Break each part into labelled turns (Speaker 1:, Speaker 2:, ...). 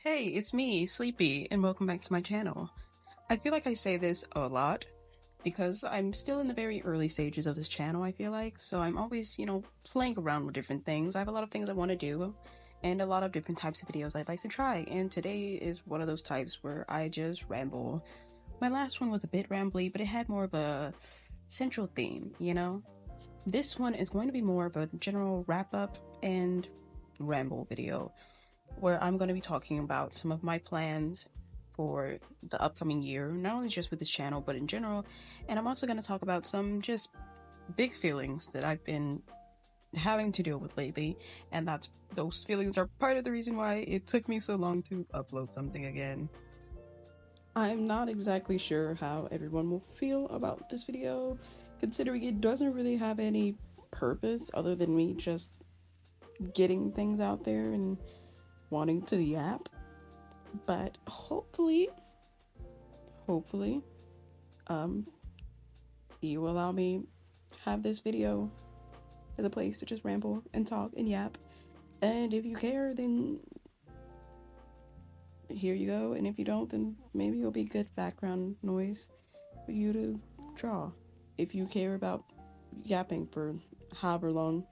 Speaker 1: Hey, it's me, Sleepy, and welcome back to my channel. I feel like I say this a lot because I'm still in the very early stages of this channel, I feel like, so I'm always, playing around with different things. I have a lot of things I want to do and a lot of different types of videos I'd like to try, and today is one of those types where I just ramble. My last one was a bit rambly, but it had more of a central theme, you know? This one is going to be more of a general wrap-up and ramble video where I'm going to be talking about some of my plans for the upcoming year, not only just with this channel, but in general. And I'm also going to talk about some just big feelings that I've been having to deal with lately. And those feelings are part of the reason why it took me so long to upload something again. I'm not exactly sure how everyone will feel about this video, considering it doesn't really have any purpose other than me just getting things out there and wanting to yap. But hopefully, um, you will allow me have this video as a place to just ramble and talk and yap. And if you care, then here you go. And if you don't, then maybe it'll be good background noise for you to draw. If you care about yapping for however long.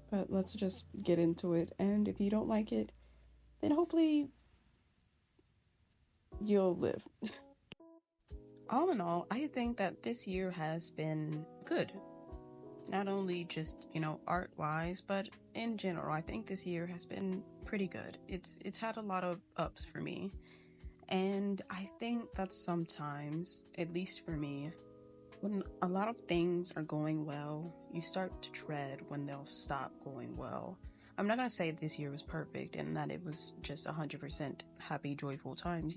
Speaker 1: But let's just get into it. And if you don't like it, then hopefully you'll live. All in all, I think that this year has been good. Not only just, art-wise, but in general, I think this year has been pretty good. It's had a lot of ups for me. And I think that sometimes, at least for me, when a lot of things are going well, you start to dread when they'll stop going well. I'm not gonna say this year was perfect and that it was just 100% happy, joyful times,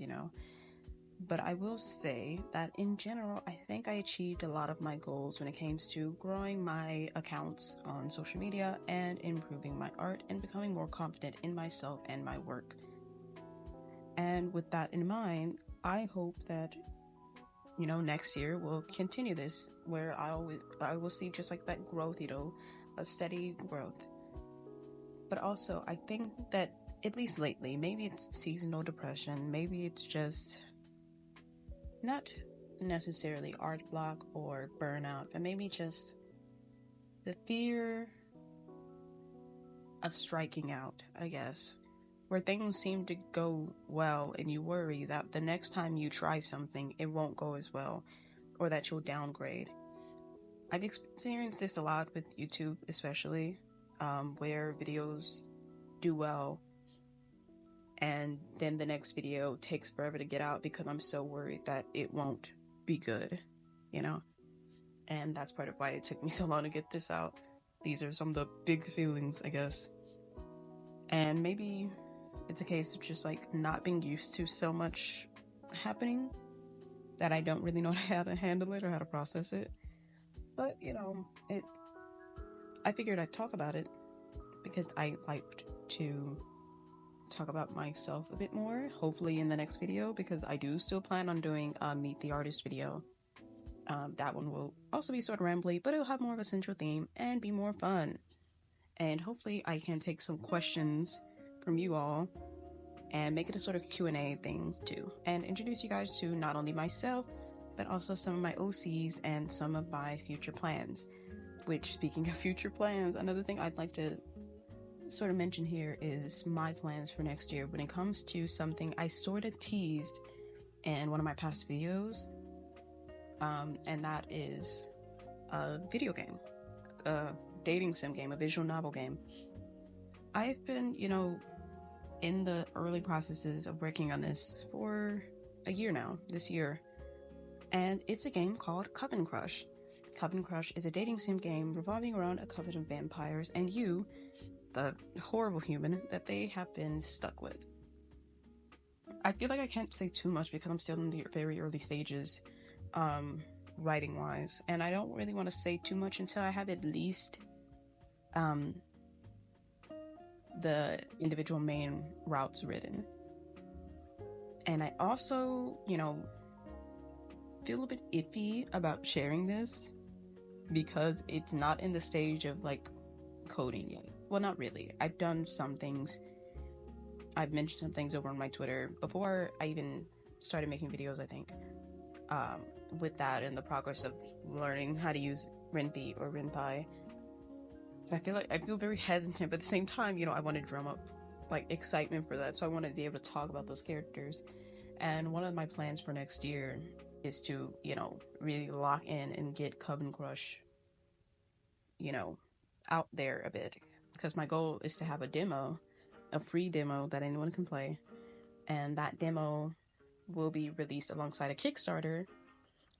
Speaker 1: but I will say that in general, I think I achieved a lot of my goals when it comes to growing my accounts on social media and improving my art and becoming more confident in myself and my work. And with that in mind, I hope that, next year we'll continue this where I will see just like that growth, a steady growth. But also, I think that at least lately, maybe it's seasonal depression, maybe it's just not necessarily art block or burnout, but maybe just the fear of striking out, I guess, where things seem to go well and you worry that the next time you try something, it won't go as well or that you'll downgrade. I've experienced this a lot with YouTube, especially, where videos do well and then the next video takes forever to get out because I'm so worried that it won't be good, and that's part of why it took me so long to get this out. These are some of the big feelings, I guess, and maybe it's a case of just like not being used to so much happening that I don't really know how to handle it or how to process it. But I figured I'd talk about it because I liked to talk about myself a bit more, hopefully in the next video, because I do still plan on doing a Meet the Artist video. That one will also be sort of rambly, but it'll have more of a central theme and be more fun. And hopefully I can take some questions from you all and make it a sort of Q&A thing too, and introduce you guys to not only myself, but also some of my OCs and some of my future plans. Which, speaking of future plans, another thing I'd like to sort of mention here is my plans for next year when it comes to something I sort of teased in one of my past videos, and that is a video game, a dating sim game, a visual novel game. I've been, in the early processes of working on this for a year now, this year, and it's a game called Coven Crush. Coven Crush is a dating sim game revolving around a coven of vampires and you, the horrible human that they have been stuck with. I feel like I can't say too much because I'm still in the very early stages, writing wise, and I don't really want to say too much until I have at least the individual main routes written. And I also, feel a bit iffy about sharing this because it's not in the stage of like coding yet. Well, not really. I've done some things I've mentioned some things over on my Twitter before I even started making videos, I think, with that and the progress of learning how to use Ren'Py or Ren'Py. I feel very hesitant, but at the same time, you know, I want to drum up like excitement for that, so I want to be able to talk about those characters. And one of my plans for next year is to, you know, really lock in and get Coven Crush, you know, out there a bit, because my goal is to have a demo, a free demo that anyone can play, and that demo will be released alongside a Kickstarter,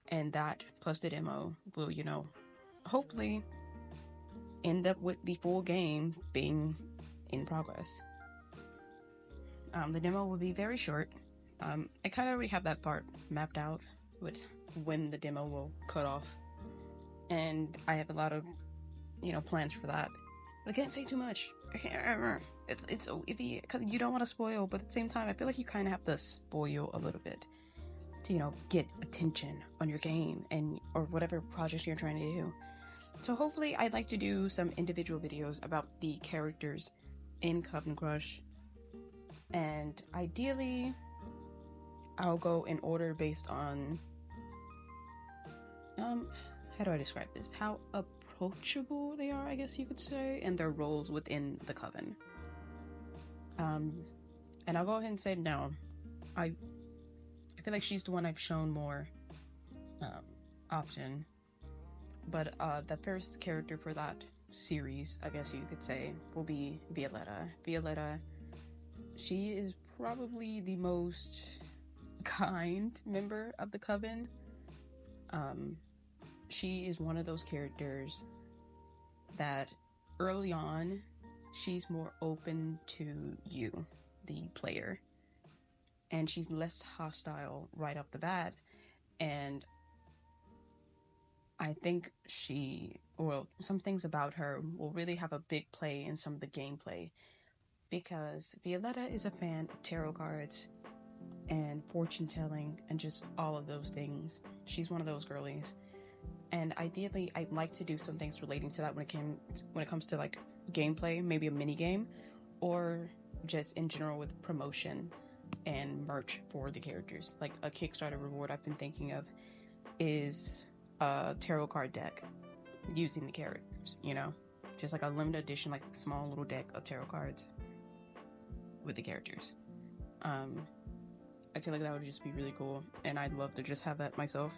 Speaker 1: and that plus the demo will, you know, hopefully end up with the full game being in progress. The demo will be very short. I kind of already have that part mapped out with when the demo will cut off, and I have a lot of, you know, plans for that. But I can't say too much. It's so iffy because you don't want to spoil, but at the same time, I feel like you kind of have to spoil a little bit to, you know, get attention on your game and or whatever project you're trying to do. So hopefully, I'd like to do some individual videos about the characters in Coven Crush, and ideally, I'll go in order based on how do I describe this? How approachable they are, I guess you could say, and their roles within the Coven. And I'll go ahead and say no. I feel like she's the one I've shown more often. But the first character for that series, I guess you could say, will be Violetta. Violetta, she is probably the most kind member of the Coven. She is one of those characters that early on, she's more open to you, the player. And she's less hostile right off the bat. And I think some things about her will really have a big play in some of the gameplay. Because Violetta is a fan of tarot cards and fortune telling and just all of those things. She's one of those girlies. And ideally, I'd like to do some things relating to that when it comes to like gameplay, maybe a mini game, or just in general with promotion and merch for the characters. Like a Kickstarter reward I've been thinking of is a tarot card deck using the characters, you know, just like a limited edition, like small little deck of tarot cards with the characters. I feel like that would just be really cool, and I'd love to just have that myself.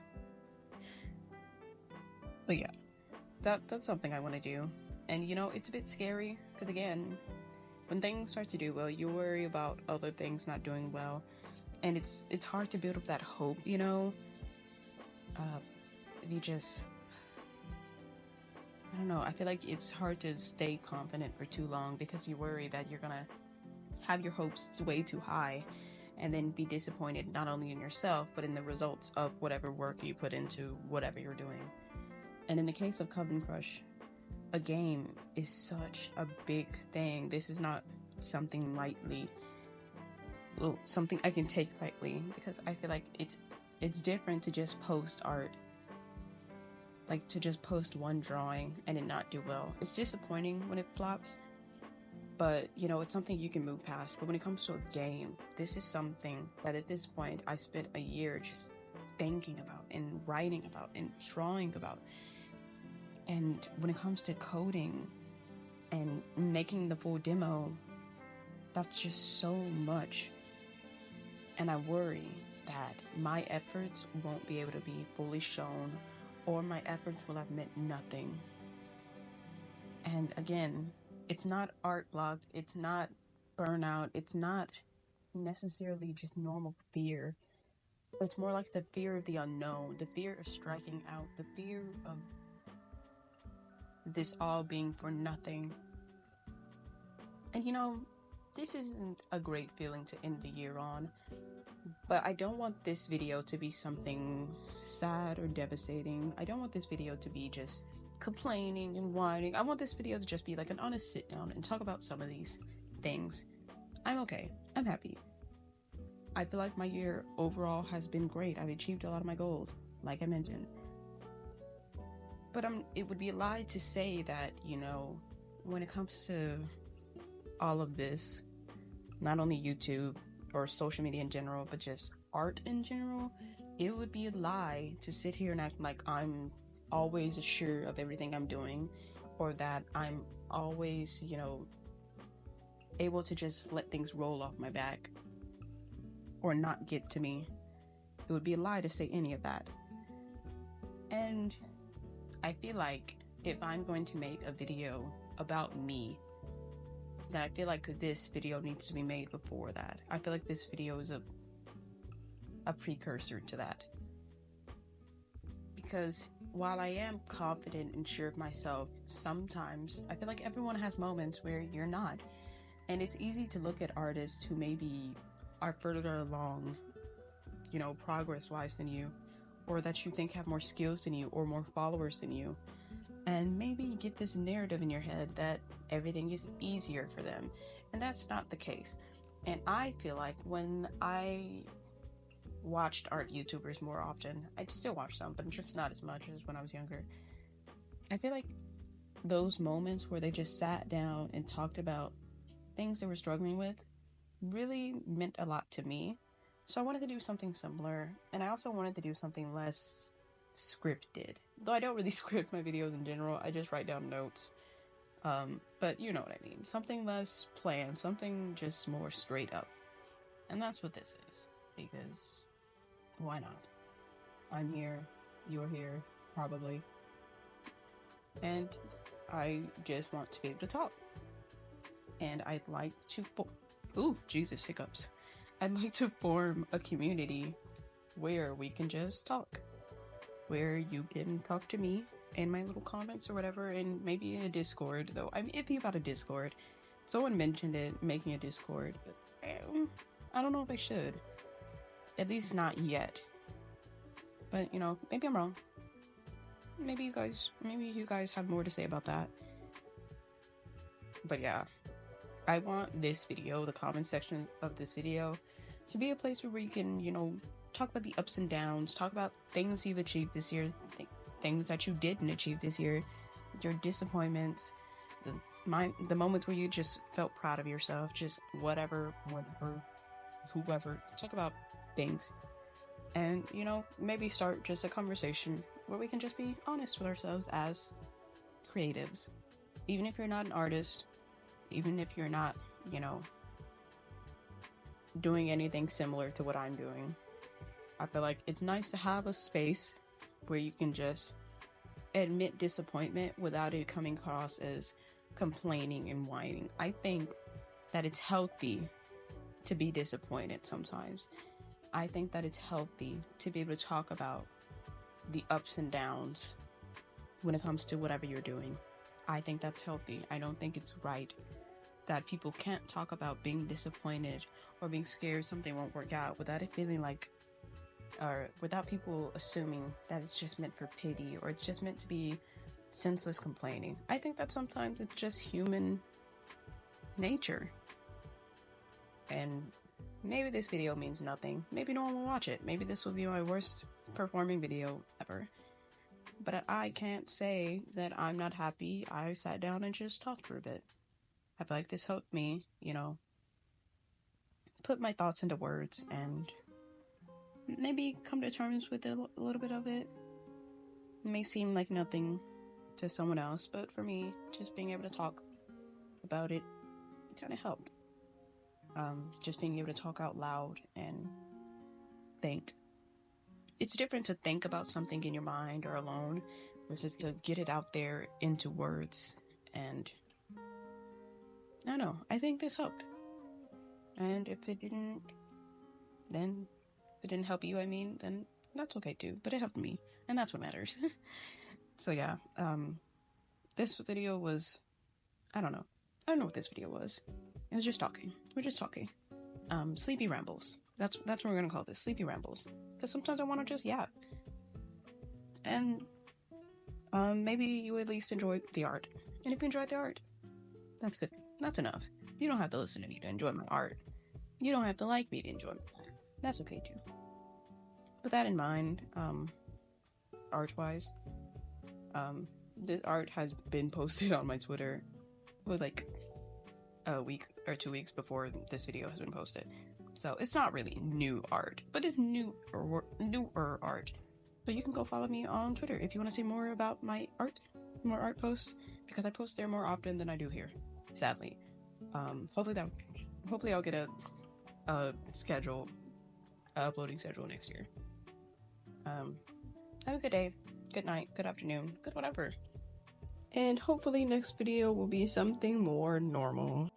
Speaker 1: But yeah, that's something I want to do. And you know, it's a bit scary because again, when things start to do well, you worry about other things not doing well, and it's hard to build up that hope, you know. I don't know, I feel like it's hard to stay confident for too long because you worry that you're gonna have your hopes way too high and then be disappointed not only in yourself but in the results of whatever work you put into whatever you're doing. And in the case of Coven Crush, a game is such a big thing. This is not something something I can take lightly, because I feel like it's different to just post art. Like to just post one drawing and it not do well. It's disappointing when it flops, but you know, it's something you can move past. But when it comes to a game, this is something that at this point I spent a year just thinking about and writing about and drawing about. And when it comes to coding and making the full demo, that's just so much. And I worry that my efforts won't be able to be fully shown, or my efforts will have meant nothing. And again, it's not art block, it's not burnout, it's not necessarily just normal fear. It's more like the fear of the unknown, the fear of striking out, the fear of this all being for nothing. And you know, this isn't a great feeling to end the year on, but I don't want this video to be something sad or devastating. I don't want this video to be just complaining and whining. I want this video to just be like an honest sit down and talk about some of these things. I'm okay. I'm happy. I feel like my year overall has been great. I've achieved a lot of my goals, like I mentioned. But it would be a lie to say that, you know, when it comes to all of this, not only YouTube or social media in general, but just art in general, it would be a lie to sit here and act like I'm always sure of everything I'm doing, or that I'm always, able to just let things roll off my back or not get to me. It would be a lie to say any of that. And I feel like if I'm going to make a video about me, then I feel like this video needs to be made before that. I feel like this video is a precursor to that. Because while I am confident and sure of myself, sometimes I feel like everyone has moments where you're not. And it's easy to look at artists who maybe are further along, progress-wise than you, or that you think have more skills than you or more followers than you, and maybe get this narrative in your head that everything is easier for them. And that's not the case. And I feel like when I watched art YouTubers more often, I still watch some, but just not as much as when I was younger, I feel like those moments where they just sat down and talked about things they were struggling with really meant a lot to me. So I wanted to do something similar, and I also wanted to do something less scripted. Though I don't really script my videos in general, I just write down notes. But you know what I mean. Something less planned, something just more straight up. And that's what this is, because why not? I'm here, you're here, probably. And I just want to be able to talk. And I'd like to... Ooh, Jesus, hiccups. I'd like to form a community where we can just talk. Where you can talk to me in my little comments or whatever, and maybe in a Discord, though I'm iffy about a Discord. Someone mentioned it, making a Discord, but I don't know if I should. At least not yet. But, maybe I'm wrong. Maybe you guys have more to say about that. But yeah, I want this video, the comment section of this video, to be a place where you can, talk about the ups and downs, talk about things you've achieved this year, things that you didn't achieve this year, your disappointments, the moments where you just felt proud of yourself, just whatever, whoever. Talk about things. And, maybe start just a conversation where we can just be honest with ourselves as creatives. Even if you're not an artist, even if you're not, doing anything similar to what I'm doing, I feel like it's nice to have a space where you can just admit disappointment without it coming across as complaining and whining. I think that it's healthy to be disappointed sometimes. I think that it's healthy to be able to talk about the ups and downs when it comes to whatever you're doing. I think that's healthy. I don't think it's right that people can't talk about being disappointed or being scared something won't work out without it feeling like, or without people assuming that it's just meant for pity or it's just meant to be senseless complaining. I think that sometimes it's just human nature. And maybe this video means nothing. Maybe no one will watch it. Maybe this will be my worst performing video ever. But I can't say that I'm not happy. I sat down and just talked for a bit. I feel like this helped me, put my thoughts into words and maybe come to terms with a little bit of it. It may seem like nothing to someone else, but for me, just being able to talk about it kind of helped. Just being able to talk out loud and think. It's different to think about something in your mind or alone versus to get it out there into words. And I don't know, I think this helped. And if it didn't help you, then that's okay too. But it helped me, and that's what matters. So yeah, this video was, I don't know what this video was. It was just talking. We're just talking. Sleepy rambles. That's what we're gonna call this, sleepy rambles. Because sometimes I want to just yap. And maybe you at least enjoyed the art. And if you enjoyed the art, that's good. That's enough. You don't have to listen to me to enjoy my art. You don't have to like me to enjoy my art. That's okay too. With that in mind, art-wise, this art has been posted on my Twitter with a week or 2 weeks before this video has been posted. So it's not really new art, but it's newer art. So you can go follow me on Twitter if you want to see more about my art, more art posts, because I post there more often than I do here, sadly. Hopefully I'll get a schedule, uploading schedule next year. Have a good day, good night, good afternoon, good whatever. And hopefully next video will be something more normal.